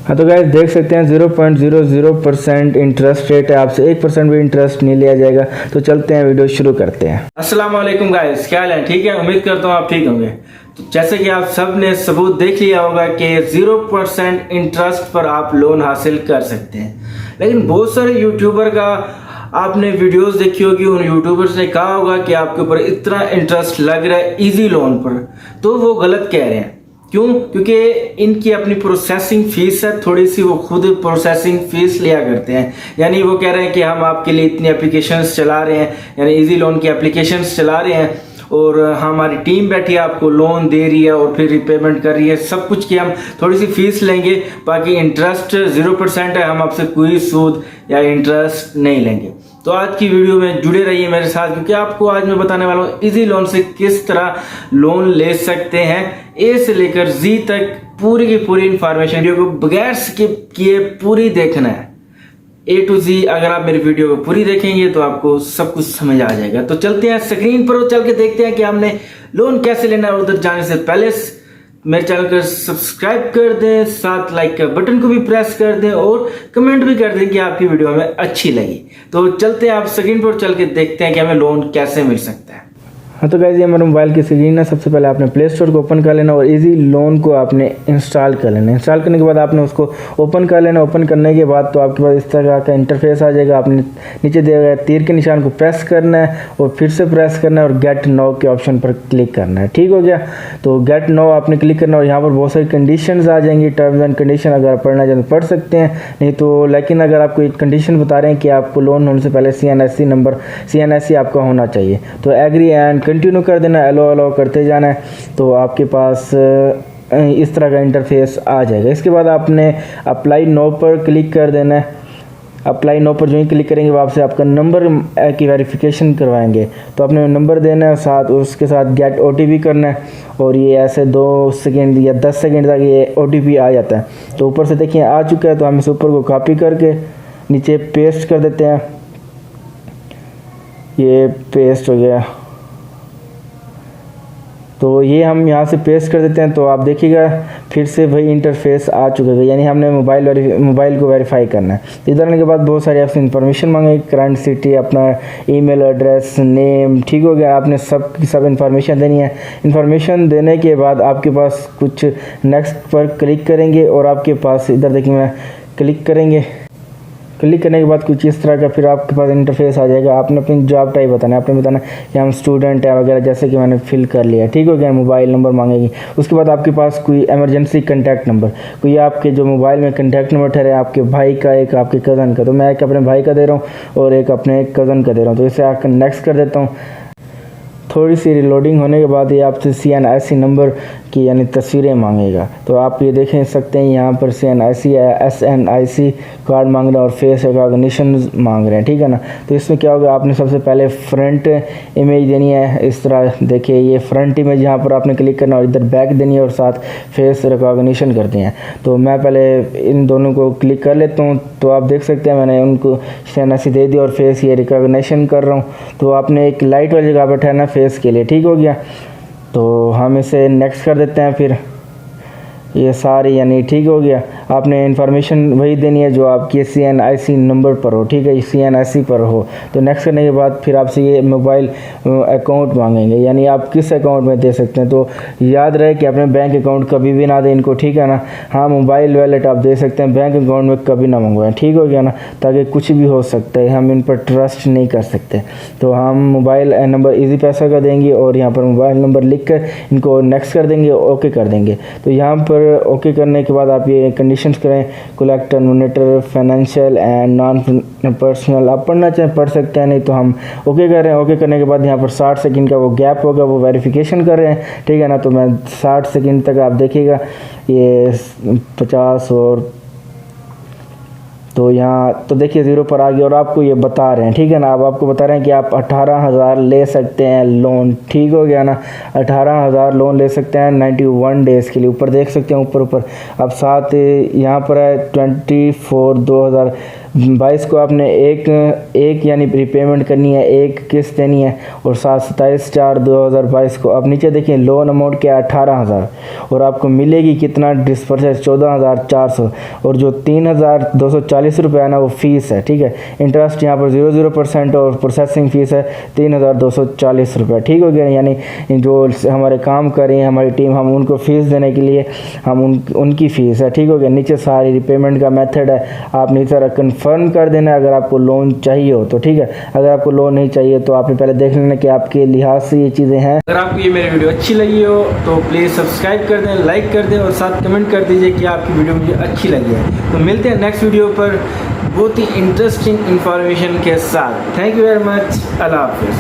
हाँ तो गाइस देख सकते हैं 0.00% इंटरेस्ट रेट है, आपसे 1% भी इंटरेस्ट नहीं लिया जाएगा। तो चलते हैं वीडियो शुरू करते हैं। अस्सलाम वालेकुम गाइस, क्या हाल है? ठीक है, उम्मीद करता हूँ आप ठीक होंगे। तो जैसे कि आप सब ने सबूत देख लिया होगा कि 0% इंटरेस्ट पर आप लोन हासिल कर सकते हैं। लेकिन बहुत सारे यूट्यूबर का आपने वीडियोस देखी होगी, उन यूट्यूबर्स ने कहा होगा कि आपके ऊपर इतना इंटरेस्ट लग रहा है इजी लोन पर, तो वो गलत कह रहे हैं। क्यों? क्योंकि इनकी अपनी प्रोसेसिंग फीस है थोड़ी सी, वो खुद प्रोसेसिंग फीस लिया करते हैं। यानी वो कह रहे हैं कि हम आपके लिए इतनी एप्लीकेशंस चला रहे हैं, यानी इजी लोन की एप्लीकेशंस चला रहे हैं और हमारी टीम बैठी है आपको लोन दे रही है और फिर रिपेमेंट कर रही है, सब कुछ की हम थोड़ी सी फीस लेंगे, बाकी इंटरेस्ट 0% है, हम आपसे कोई सूद या इंटरेस्ट नहीं लेंगे। तो आज की वीडियो में जुड़े रहिए मेरे साथ, क्योंकि आपको आज मैं बताने वाला हूँ इजी लोन से किस तरह लोन ले सकते हैं। ए से लेकर जी तक पूरी की पूरी इंफॉर्मेशन वीडियो को बगैर स्किप किए पूरी देखना है, A to Z। अगर आप मेरी वीडियो को पूरी देखेंगे तो आपको सब कुछ समझ आ जाएगा। तो चलते हैं स्क्रीन पर और चल के देखते हैं कि हमने लोन कैसे लेना है। उधर जाने से पहले मेरे चैनल को सब्सक्राइब कर दें, साथ लाइक का बटन को भी प्रेस कर दें और कमेंट भी कर दें कि आपकी वीडियो हमें अच्छी लगी। तो चलते हैं आप स्क्रीन पर चल के देखते हैं कि हमें लोन कैसे मिल सकता है। हाँ तो गाइस ये हमारे मोबाइल की स्क्रीन है। सबसे पहले आपने प्ले स्टोर को ओपन कर लेना और इजी लोन को आपने इंस्टॉल कर लेना। इंस्टॉल करने के बाद आपने उसको ओपन कर लेना। ओपन करने के बाद तो आपके पास इस तरह का इंटरफेस आ जाएगा। आपने नीचे दिए गए तीर के निशान को प्रेस करना है और फिर से प्रेस करना है और गेट नाउ के ऑप्शन पर क्लिक करना है। ठीक हो गया? तो गेट नाउ आपने क्लिक करना और यहाँ पर बहुत सारी कंडीशंस आ जाएंगी, टर्म्स एंड कंडीशन। अगर आप पढ़ना चाहें तो पढ़ सकते हैं, नहीं तो लेकिन अगर आपको एक कंडीशन बता रहे हैं कि आपको लोन होने से पहले CNSC नंबर CNSC आपका होना चाहिए, तो एग्री एंड कंटिन्यू कर देना, अलो करते जाना है। तो आपके पास इस तरह का इंटरफेस आ जाएगा। इसके बाद आपने अप्लाई नो पर क्लिक कर देना है। अप्लाई नो पर जो ही क्लिक करेंगे वो आपसे आपका नंबर की वेरिफिकेशन करवाएंगे, तो आपने नंबर देना है, साथ उसके साथ गेट OTP करना है और ये ऐसे 2 सेकेंड या 10 सेकेंड तक ये OTP आ जाता है। तो ऊपर से देखिए आ चुका है, तो हम इस ऊपर को कॉपी करके नीचे पेस्ट कर देते हैं। ये पेस्ट हो गया, तो ये हम यहाँ से पेस्ट कर देते हैं। तो आप देखिएगा फिर से वही इंटरफेस आ चुका है, यानी हमने मोबाइल को वेरीफाई करना है। इधर आने के बाद बहुत सारी आपसे इन्फॉर्मेशन मांगेगी, करंट सिटी, अपना ईमेल एड्रेस, नेम। ठीक हो गया? आपने सब इन्फॉर्मेशन देनी है। इन्फॉर्मेशन देने के बाद आपके पास कुछ नेक्स्ट पर क्लिक करेंगे और आपके पास इधर देखिए मैं क्लिक करेंगे। क्लिक करने के बाद कुछ इस तरह का फिर आपके पास इंटरफेस आ जाएगा। आपने अपनी जॉब टाइप बताना है, आपने बताना कि हम स्टूडेंट हैं वगैरह, जैसे कि मैंने फिल कर लिया। ठीक हो गया? मोबाइल नंबर मांगेगी। उसके बाद आपके पास कोई इमरजेंसी कॉन्टैक्ट नंबर, कोई आपके जो मोबाइल में कॉन्टैक्ट नंबर ठहरे, आपके भाई का, एक आपके कज़न का। तो मैं एक अपने भाई का दे रहा हूँ और एक अपने कज़न का दे रहा हूँ। तो इसे आकर नेक्स्ट कर देता हूँ। थोड़ी सी रिलोडिंग होने के बाद ये आपसे CNSC नंबर की यानी तस्वीरें मांगेगा। तो आप ये देख सकते हैं यहाँ पर CNSC SNIC कार्ड मांग रहे हैं और फेस रिकॉग्निशन मांग रहे हैं। ठीक है ना? तो इसमें क्या होगा, आपने सबसे पहले फ्रंट इमेज देनी है। इस तरह देखिए ये फ्रंट इमेज, यहाँ पर आपने क्लिक करना और इधर बैक देनी है और साथ फेस रिकॉग्निशन करते हैं। तो मैं पहले इन दोनों को क्लिक कर लेता हूँ। तो आप देख सकते हैं मैंने उनको CNSC दे दी और फेस ये रिकॉग्निशन कर रहा हूँ। तो आपने एक लाइट वाली जगह पर ठहरना फेस के लिए। ठीक हो गया? तो हम इसे नेक्स्ट कर देते हैं। फिर ये सारी यानी ठीक हो गया। आपने इन्फॉर्मेशन वही देनी है जो आपकी CNSC नंबर पर हो। ठीक है? CNSC पर हो। तो नेक्स्ट करने के बाद फिर आपसे ये मोबाइल अकाउंट मांगेंगे, यानी आप किस अकाउंट में दे सकते हैं। तो याद रहे कि अपने बैंक अकाउंट कभी भी ना दें इनको। ठीक है ना? हाँ, मोबाइल वॉलेट आप दे सकते हैं, बैंक अकाउंट में कभी ना मंगवाएं। ठीक हो गया ना? ताकि कुछ भी हो सकता है, हम इन पर ट्रस्ट नहीं कर सकते। तो हम मोबाइल नंबर इजी पैसा का देंगे और यहाँ पर मोबाइल नंबर लिख कर इनको नेक्स्ट कर देंगे, ओके कर देंगे। तो यहाँ पर ओके करने के बाद आप ये कंडीशंस करें, कलेक्टर, नोनेटर, फाइनेंशियल एंड नॉन पर्सनल। आप पढ़ना चाहें पढ़ सकते हैं, नहीं तो हम ओके कर रहे हैं। ओके करने के बाद यहाँ पर 60 सेकंड का वो गैप होगा, वो वेरिफिकेशन कर रहे हैं। ठीक है ना? तो मैं 60 सेकंड तक आप देखिएगा ये 50 और तो यहाँ तो देखिए 0 पर आ गया और आपको ये बता रहे हैं। ठीक है ना? अब आपको बता रहे हैं कि आप 18,000 ले सकते हैं लोन। ठीक हो गया ना? 18,000 लोन ले सकते हैं 91 डेज़ के लिए। ऊपर देख सकते हैं ऊपर अब साथ यहाँ पर है 24/2000 22 को आपने एक यानी प्रीपेमेंट करनी है, एक किस्त देनी है और 27/4/2022 को आप नीचे देखिए लोन अमाउंट क्या है 18,000 और आपको मिलेगी कितना डिस्पर्सेस 14,400 और जो 3,240 रुपये है ना वो फीस है, ठीक है। इंटरेस्ट यहाँ पर 0% और प्रोसेसिंग फ़ीस है 3,240 रुपये, ठीक हो गया। यानी जो हमारे काम कर रही है हमारी टीम, हम उनको फ़ीस देने के लिए हम उनकी फ़ीस है, ठीक हो गया। नीचे सारी रिपेमेंट का मेथड है, आप नीचे तरह कन्फर्म कर देना अगर आपको लोन चाहिए हो तो, ठीक है। अगर आपको लोन नहीं चाहिए तो आपने पहले देख लेना कि आपके लिहाज से ये चीज़ें हैं। अगर आपको ये मेरी वीडियो अच्छी लगी हो तो प्लीज़ सब्सक्राइब कर दें, लाइक कर दें और साथ कमेंट कर दीजिए कि आपकी वीडियो मुझे अच्छी लगी है। तो मिलते हैं नेक्स्ट वीडियो पर बहुत ही इंटरेस्टिंग इंफॉर्मेशन के साथ। Thank you very much. अल्लाह हाफिज़।